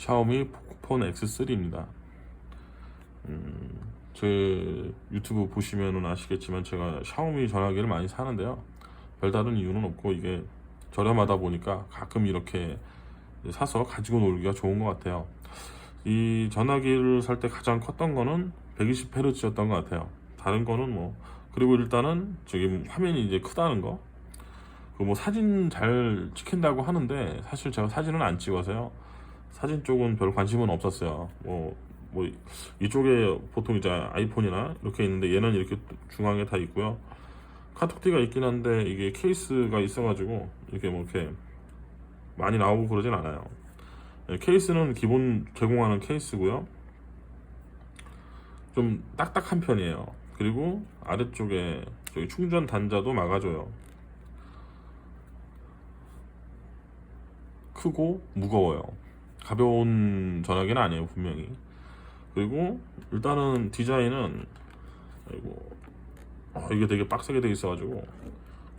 샤오미 포코폰 X3입니다. 제 유튜브 보시면은 아시겠지만 제가 샤오미 전화기를 많이 사는데요. 별다른 이유는 없고 이게 저렴하다 보니까 가끔 이렇게 사서 가지고 놀기가 좋은 것 같아요. 이 전화기를 살 때 가장 컸던 거는 120Hz였던 것 같아요. 다른 거는 뭐, 그리고 일단은 저기 화면이 이제 크다는 거, 그 뭐 사진 잘 찍힌다고 하는데 사실 제가 사진은 안 찍어서요. 사진 쪽은 별 관심은 없었어요. 뭐 이쪽에 보통 이제 아이폰이나 이렇게 있는데 얘는 이렇게 중앙에 다 있고요. 카톡티가 있긴 한데 이게 케이스가 있어가지고 이렇게 뭐 이렇게 많이 나오고 그러진 않아요. 케이스는 기본 제공하는 케이스고요. 좀 딱딱한 편이에요. 그리고 아래쪽에 저기 충전 단자도 막아줘요. 크고 무거워요. 가벼운 전화기는 아니에요, 분명히. 그리고 일단은 디자인은, 아이고, 이게 되게 빡세게 돼 있어가지고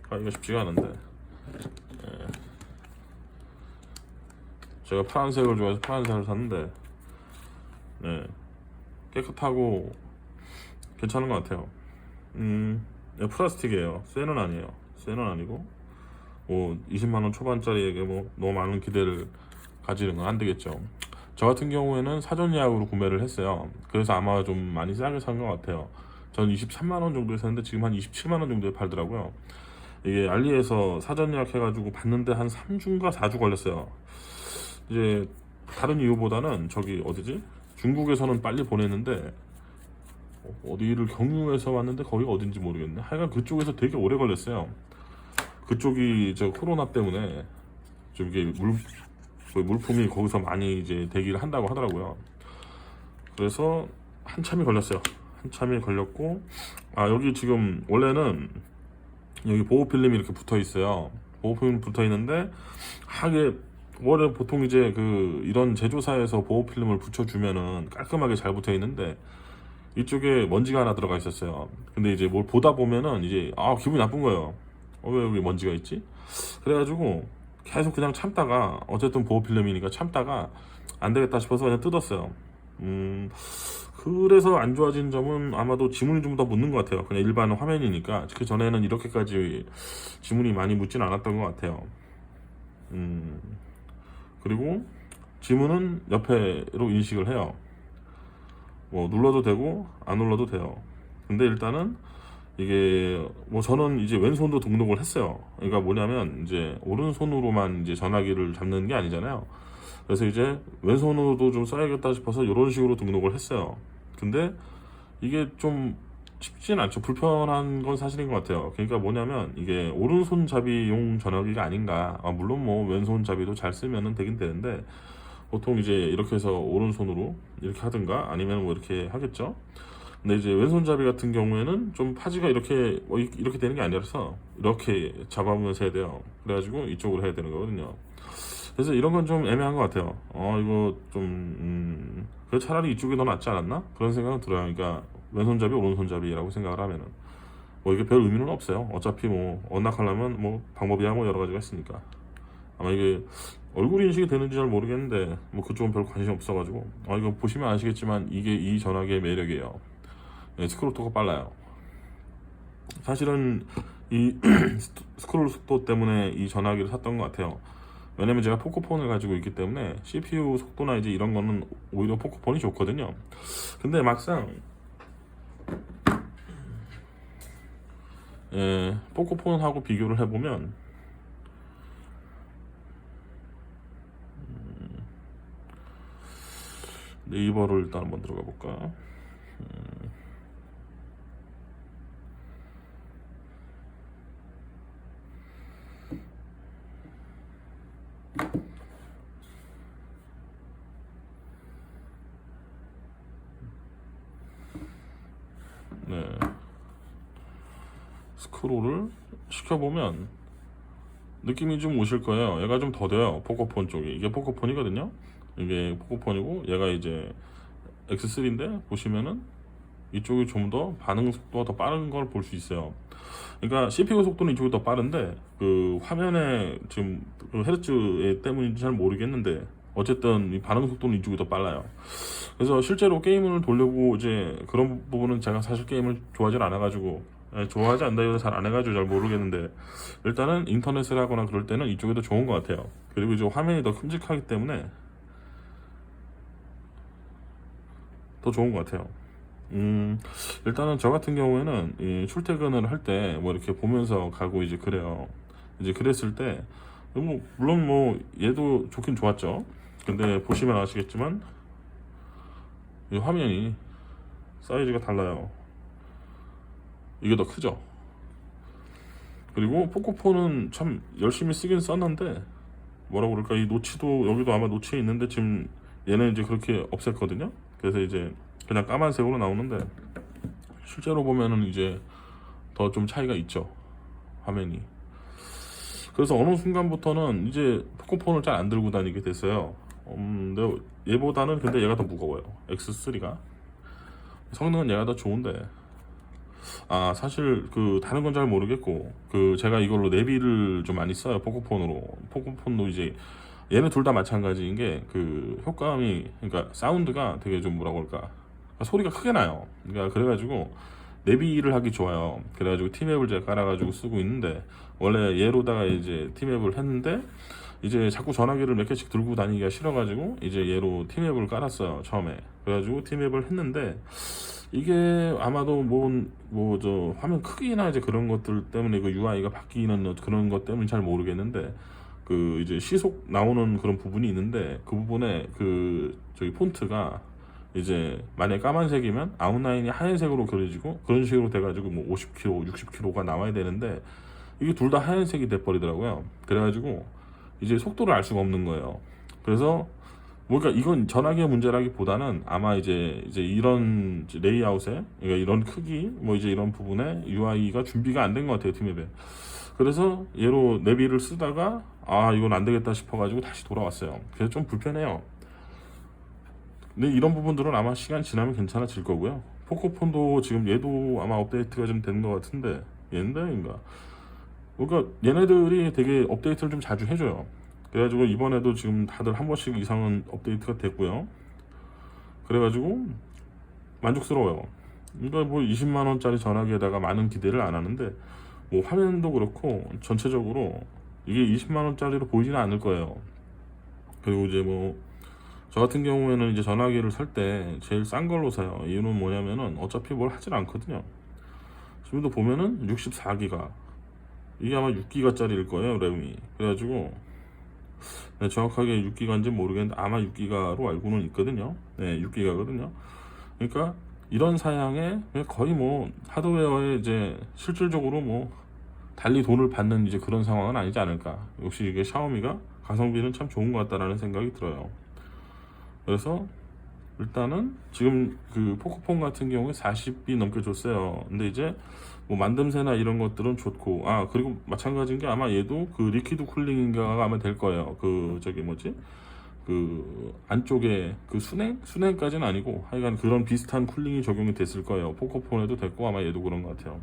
가기가 쉽지가 않은데, 예. 제가 파란색을 좋아해서 파란색을 샀는데, 네, 깨끗하고 괜찮은 것 같아요. 네, 플라스틱이에요. 쇠는 아니에요. 쇠는 아니고 뭐 20만 원 초반짜리에게 뭐 너무 많은 기대를 가지는 건 안 되겠죠. 저 같은 경우에는 사전 예약으로 구매를 했어요. 그래서 아마 좀 많이 싸게 산 것 같아요. 전 23만 원 정도에 샀는데 지금 한 27만 원 정도에 팔더라고요. 이게 알리에서 사전 예약해가지고 봤는데 한 3주인가 4주 걸렸어요. 이제 다른 이유보다는 저기 어디지? 중국에서는 빨리 보냈는데 어디를 경유해서 왔는데 거기가 어딘지 모르겠네. 하여간 그쪽에서 되게 오래 걸렸어요. 그쪽이 저 코로나 때문에 좀 이게 물품이 거기서 많이 이제 대기를 한다고 하더라고요. 그래서 한참이 걸렸어요. 한참이 걸렸고, 여기 지금 원래는 여기 보호 필름이 이렇게 붙어 있어요. 보호 필름 붙어 있는데 하게 원래 보통 이제 이런 제조사에서 보호 필름을 붙여주면은 깔끔하게 잘 붙어 있는데 이쪽에 먼지가 하나 들어가 있었어요. 근데 이제 뭘 보다 보면은 이제 기분이 나쁜 거예요. 왜 여기 먼지가 있지? 그래가지고 계속 그냥 참다가 어쨌든 보호 필름이니까 참다가 안 되겠다 싶어서 그냥 뜯었어요. 그래서 안 좋아진 점은 아마도 지문이 좀 더 묻는 것 같아요. 그냥 일반 화면이니까. 그 전에는 이렇게까지 지문이 많이 묻진 않았던 것 같아요. 그리고 지문은 옆에로 인식을 해요. 뭐 눌러도 되고 안 눌러도 돼요. 근데 일단은 이게 뭐 저는 이제 왼손도 등록을 했어요. 그러니까 뭐냐면 이제 오른손으로만 이제 전화기를 잡는 게 아니잖아요. 그래서 이제 왼손으로도 좀 써야겠다 싶어서 이런 식으로 등록을 했어요. 근데 이게 좀 쉽진 않죠. 불편한 건 사실인 것 같아요. 그러니까 뭐냐면 이게 오른손잡이용 전화기가 아닌가. 물론 뭐 왼손잡이도 잘 쓰면은 되긴 되는데 보통 이제 이렇게 해서 오른손으로 이렇게 하든가 아니면 뭐 이렇게 하겠죠. 근데 이제 왼손잡이 같은 경우에는 좀 파지가 이렇게 이렇게 되는 게 아니라서 이렇게 잡아보면서 해야 돼요. 그래가지고 이쪽으로 해야 되는 거거든요. 그래서 이런 건 좀 애매한 것 같아요. 이거 좀 그래 차라리 이쪽이 더 낫지 않았나? 그런 생각은 들어요. 그러니까 왼손잡이 오른손잡이라고 생각을 하면은 뭐 이게 별 의미는 없어요. 어차피 뭐 언락하려면 뭐 방법이야 뭐 여러 가지가 있으니까. 아마 이게 얼굴 인식이 되는지 잘 모르겠는데 뭐 그쪽은 별 관심 없어가지고 이거 보시면 아시겠지만 이게 이 전화기의 매력이에요. 네, 스크롤 속도가 빨라요. 사실은 이 스크롤 속도 때문에 이 전화기를 샀던 것 같아요. 왜냐면 제가 포코폰을 가지고 있기 때문에 CPU 속도나 이제 이런 거는 오히려 포코폰이 좋거든요. 근데 막상 포코폰하고 비교를 해보면 네이버를 일단 한번 들어가 볼까. 네, 스크롤을 시켜보면 느낌이 좀 오실 거예요. 얘가 좀 더뎌요. 포코폰 쪽이. 이게 포코폰이거든요. 이게 포코폰이고 얘가 이제 X3인데 보시면은 이쪽이 좀 더 반응 속도가 더 빠른 걸 볼 수 있어요. 그러니까 CPU 속도는 이쪽이 더 빠른데 그 화면에 지금 그 헤르츠 때문인지 잘 모르겠는데 어쨌든 이 반응 속도는 이쪽이 더 빨라요. 그래서 실제로 게임을 돌려고 이제 그런 부분은 제가 사실 게임을 좋아하지 않아가지고 좋아하지 않다기보다 잘 안 해가지고 잘 모르겠는데 일단은 인터넷을 하거나 그럴 때는 이쪽이 더 좋은 것 같아요. 그리고 이제 화면이 더 큼직하기 때문에 더 좋은 것 같아요. 일단은 저 같은 경우에는 이 출퇴근을 할 때 뭐 이렇게 보면서 가고 이제 그래요. 이제 그랬을 때, 뭐, 물론 뭐, 얘도 좋긴 좋았죠. 근데 보시면 아시겠지만, 이 화면이 사이즈가 달라요. 이게 더 크죠. 그리고 포코폰은 참 열심히 쓰긴 썼는데, 뭐라고 그럴까, 이 노치도, 여기도 아마 노치 있는데, 지금 얘는 이제 그렇게 없앴거든요. 그래서 이제 그냥 까만색으로 나오는데, 실제로 보면은 이제 더 좀 차이가 있죠. 화면이. 그래서 어느 순간부터는 이제 포코폰을 잘 안 들고 다니게 됐어요. 근데 얘보다는 근데 얘가 더 무거워요. X3가. 성능은 얘가 더 좋은데, 아, 사실 그 다른 건 잘 모르겠고, 그 제가 이걸로 내비를 좀 많이 써요. 포코폰으로. 포코폰도 이제 얘는 둘 다 마찬가지인 게 그 효과음이, 그러니까 사운드가 되게 좀 뭐라고 할까, 소리가 크게 나요. 그러니까 그래가지고 내비를 하기 좋아요. 그래가지고 티맵을 제가 깔아가지고 쓰고 있는데, 원래 얘로다가 이제 티맵을 했는데 이제 자꾸 전화기를 몇 개씩 들고 다니기가 싫어가지고 이제 얘로 티맵을 깔았어요, 처음에. 그래가지고 티맵을 했는데 이게 아마도 뭐 저 화면 크기나 이제 그런 것들 때문에 그 UI가 바뀌는 그런 것 때문에 잘 모르겠는데, 그 이제 시속 나오는 그런 부분이 있는데 그 부분에 그 저기 폰트가 이제 만약 까만색이면 아웃라인이 하얀색으로 그려지고 그런 식으로 돼가지고 뭐 50km, 60km가 나와야 되는데 이게 둘 다 하얀색이 돼버리더라고요. 그래가지고 이제 속도를 알 수가 없는 거예요. 그래서 뭔가 이건 전화기의 문제라기보다는 아마 이제 이런 레이아웃에, 그러니까 이런 크기 뭐 이제 이런 부분에 UI가 준비가 안 된 것 같아요, 팀앱에. 그래서 얘로 내비를 쓰다가 아, 이건 안 되겠다 싶어가지고 다시 돌아왔어요. 그래서 좀 불편해요. 근데 이런 부분들은 아마 시간 지나면 괜찮아질 거고요. 포코폰도 지금 얘도 아마 업데이트가 좀 되는 것 같은데, 옛날인가, 그러니까 얘네들이 되게 업데이트를 좀 자주 해줘요. 그래가지고 이번에도 지금 다들 한 번씩 이상은 업데이트가 됐고요. 그래가지고 만족스러워요. 그러니까 뭐 20만 원짜리 전화기에다가 많은 기대를 안 하는데, 뭐 화면도 그렇고 전체적으로 이게 20만 원짜리로 보이지는 않을 거예요. 그리고 이제 뭐 저 같은 경우에는 이제 전화기를 살 때 제일 싼 걸로 사요. 이유는 뭐냐면은 어차피 뭘 하질 않거든요. 지금도 보면은 64기가, 이게 아마 6기가짜리일 거예요, 램이. 그래가지고 네, 정확하게 6기가인지 모르겠는데 아마 6기가로 알고는 있거든요. 네, 6기가거든요. 그러니까 이런 사양에 거의 뭐 하드웨어에 이제 실질적으로 뭐 달리 돈을 받는 이제 그런 상황은 아니지 않을까. 역시 이게 샤오미가 가성비는 참 좋은 것 같다라는 생각이 들어요. 그래서 일단은 지금 그 포코폰 같은 경우에 40비 넘게 줬어요. 근데 이제 뭐 만듦새나 이런 것들은 좋고, 아, 그리고 마찬가지인 게 아마 얘도 그 리퀴드 쿨링인가가 아마 될 거예요. 그 저기 뭐지, 그 안쪽에 그 순행까지는 아니고 하여간 그런 비슷한 쿨링이 적용이 됐을 거예요. 포코폰에도 됐고 아마 얘도 그런 것 같아요.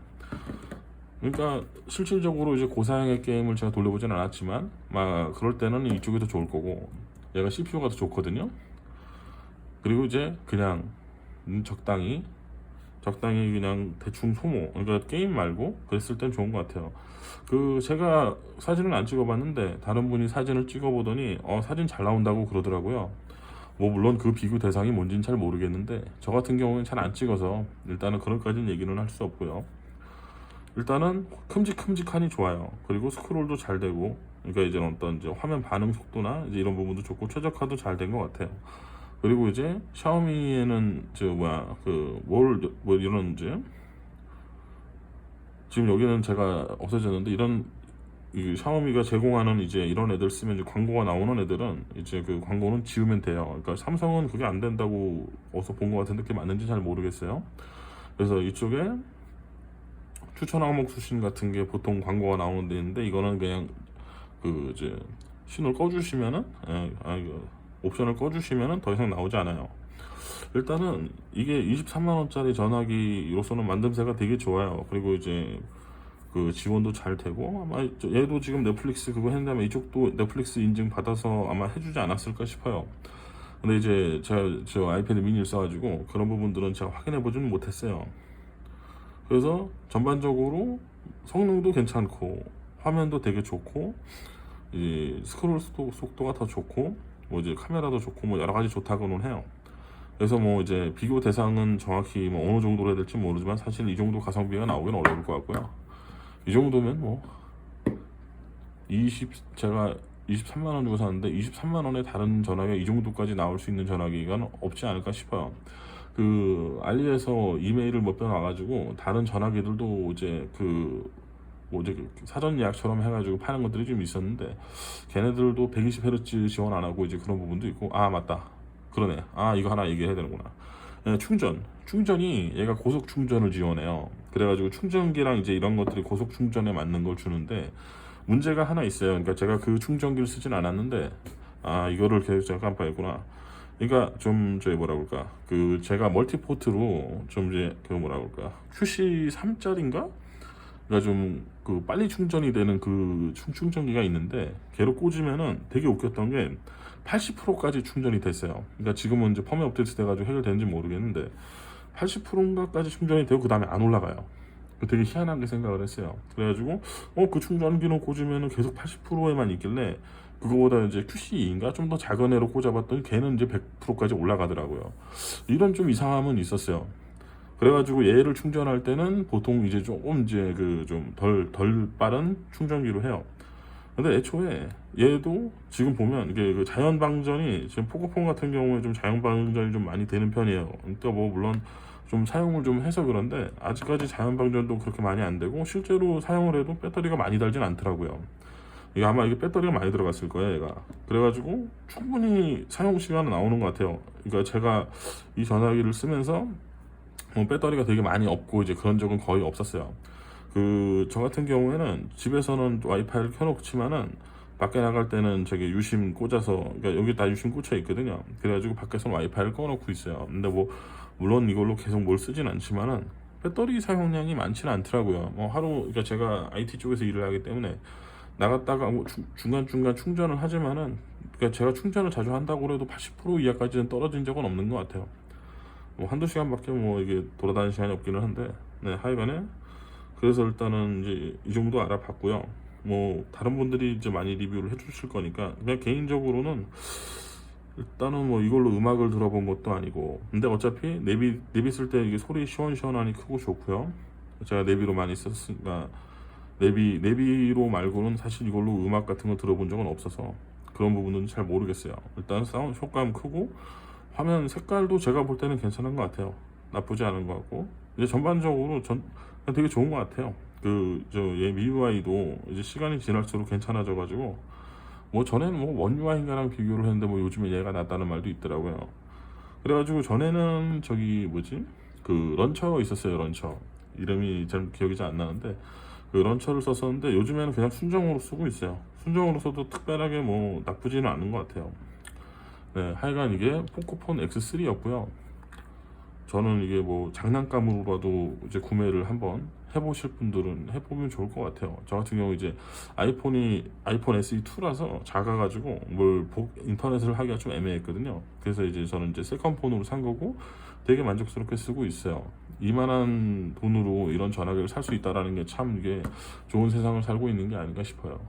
그러니까 실질적으로 이제 고사양의 게임을 제가 돌려보진 않았지만 막 그럴 때는 이쪽이 더 좋을 거고, 얘가 CPU가 더 좋거든요. 그리고 이제 그냥 적당히 그냥 대충 소모, 그러니까 게임 말고 그랬을 땐 좋은 것 같아요. 그 제가 사진을 안 찍어봤는데 다른 분이 사진을 찍어보더니 사진 잘 나온다고 그러더라고요. 뭐 물론 그 비교 대상이 뭔지는 잘 모르겠는데 저 같은 경우는 잘 안 찍어서 일단은 그런까지는 얘기는 할 수 없고요. 일단은 큼직큼직하니 좋아요. 그리고 스크롤도 잘 되고, 그러니까 이제 어떤 이제 화면 반응 속도나 이제 이런 부분도 좋고 최적화도 잘 된 것 같아요. 그리고 이제 샤오미에는 저 뭐야 그 뭐 이런지 지금 여기는 제가 없어졌는데, 이런 이 샤오미가 제공하는 이제 이런 애들 쓰면 이제 광고가 나오는 애들은 이제 그 광고는 지우면 돼요. 그러니까 삼성은 그게 안 된다고 어디서 본 것 같은데 그게 맞는지 잘 모르겠어요. 그래서 이쪽에 추천 항목 수신 같은 게 보통 광고가 나오는 데인데 이거는 그냥 그 이제 신호를 꺼주시면은 옵션을 꺼주시면은 더 이상 나오지 않아요. 일단은 이게 23만 원짜리 전화기로서는 만듦새가 되게 좋아요. 그리고 이제 그 지원도 잘 되고 아마 얘도 지금 넷플릭스 그거 했는데 이쪽도 넷플릭스 인증 받아서 아마 해주지 않았을까 싶어요. 근데 이제 제가 저 아이패드 미니를 써가지고 그런 부분들은 제가 확인해 보지는 못했어요. 그래서 전반적으로 성능도 괜찮고 화면도 되게 좋고 이 스크롤 속도가 더 좋고 뭐 이제 카메라도 좋고 뭐 여러 가지 좋다고는 해요. 그래서 뭐 이제 비교 대상은 정확히 뭐 어느 정도로 해야 될지 모르지만 사실 이 정도 가성비가 나오긴 어려울 것 같고요. 이 정도면 뭐 제가 23만 원 주고 샀는데 23만 원에 다른 전화기가 이 정도까지 나올 수 있는 전화기가 없지 않을까 싶어요. 그 알리에서 이메일을 몇 번 와가지고 다른 전화기들도 이제 뭐 이제 사전 예약처럼 해가지고 파는 것들이 좀 있었는데 걔네들도 120Hz 지원 안 하고 이제 그런 부분도 있고 아 맞다 그러네 이거 하나 얘기해야 되는구나. 네, 충전이 얘가 고속 충전을 지원해요. 그래가지고 충전기랑 이제 이런 것들이 고속 충전에 맞는 걸 주는데 문제가 하나 있어요. 그러니까 제가 그 충전기를 쓰진 않았는데 이거를 계속 제가 깜빡했구나. 그러니까 좀 저기 뭐라 그럴까 그 제가 멀티포트로 좀 이제 그 뭐라 그럴까 QC3짜리인가 그러니까 좀 그 빨리 충전이 되는 그 충전기가 있는데 걔로 꽂으면은 되게 웃겼던 게 80%까지 충전이 됐어요. 그러니까 지금은 이제 펌웨어 업데이트 돼가지고 해결되는지 모르겠는데 80%인가까지 충전이 되고 그 다음에 안 올라가요. 되게 희한하게 생각을 했어요. 그래가지고 그 충전기로 꽂으면은 계속 80%에만 있길래 그거보다 이제 QC2인가 좀 더 작은 애로 꽂아봤더니 걔는 이제 100%까지 올라가더라고요. 이런 좀 이상함은 있었어요. 그래가지고 얘를 충전할 때는 보통 이제 조금 이제 그 좀 덜 빠른 충전기로 해요. 근데 애초에 얘도 지금 보면 이게 그 자연 방전이 지금 포코폰 같은 경우에 좀 자연 방전이 좀 많이 되는 편이에요. 그러니까 뭐 물론 좀 사용을 좀 해서 그런데 아직까지 자연 방전도 그렇게 많이 안 되고 실제로 사용을 해도 배터리가 많이 달진 않더라고요. 이게 아마 이게 배터리가 많이 들어갔을 거예요, 얘가. 그래가지고 충분히 사용 시간은 나오는 것 같아요. 그러니까 제가 이 전화기를 쓰면서 배터리가 되게 많이 없고 이제 그런 적은 거의 없었어요. 저 같은 경우에는 집에서는 와이파이를 켜놓지만은 밖에 나갈 때는 저기 유심 꽂아서 그러니까 여기 다 유심 꽂혀 있거든요. 그래가지고 밖에서는 와이파이를 꺼놓고 있어요. 근데 뭐 물론 이걸로 계속 뭘 쓰진 않지만은 배터리 사용량이 많지는 않더라고요. 뭐 하루 그러니까 제가 IT 쪽에서 일을 하기 때문에 나갔다가 뭐 중간중간 충전을 하지만은 그러니까 제가 충전을 자주 한다고 해도 80% 이하까지는 떨어진 적은 없는 것 같아요. 뭐 한두 시간밖에 뭐 이게 돌아다니는 시간이 없기는 한데 네 하여간에 그래서 일단은 이제 이 정도 알아봤고요. 뭐 다른 분들이 이제 많이 리뷰를 해주실 거니까 그냥 개인적으로는 일단은 뭐 이걸로 음악을 들어본 것도 아니고 근데 어차피 내비 쓸 때 이게 소리 시원시원하니 크고 좋고요. 제가 내비로 많이 썼으니까 내비로 말고는 사실 이걸로 음악 같은 거 들어본 적은 없어서 그런 부분은 잘 모르겠어요. 일단 사운드 효과음 크고 화면 색깔도 제가 볼 때는 괜찮은 것 같아요. 나쁘지 않은 것 같고 이제 전반적으로 되게 좋은 것 같아요. 얘 MIUI도 이제 시간이 지날수록 괜찮아져가지고 뭐 전에는 뭐 원UI인가랑 비교를 했는데 뭐 요즘에 얘가 낫다는 말도 있더라고요. 그래가지고 전에는 저기 뭐지 그 런처 있었어요. 런처 이름이 잘 기억이 잘 안 나는데 그 런처를 썼었는데 요즘에는 그냥 순정으로 쓰고 있어요. 순정으로 써도 특별하게 뭐 나쁘지는 않은 것 같아요. 네, 하여간 이게 포코폰 X3였고요. 저는 이게 뭐 장난감으로라도 이제 구매를 한번 해보실 분들은 해보면 좋을 것 같아요. 저 같은 경우 이제 아이폰 SE2라서 작아가지고 인터넷을 하기가 좀 애매했거든요. 그래서 이제 저는 이제 세컨폰으로 산 거고 되게 만족스럽게 쓰고 있어요. 이만한 돈으로 이런 전화기를 살 수 있다라는 게 참 이게 좋은 세상을 살고 있는 게 아닌가 싶어요.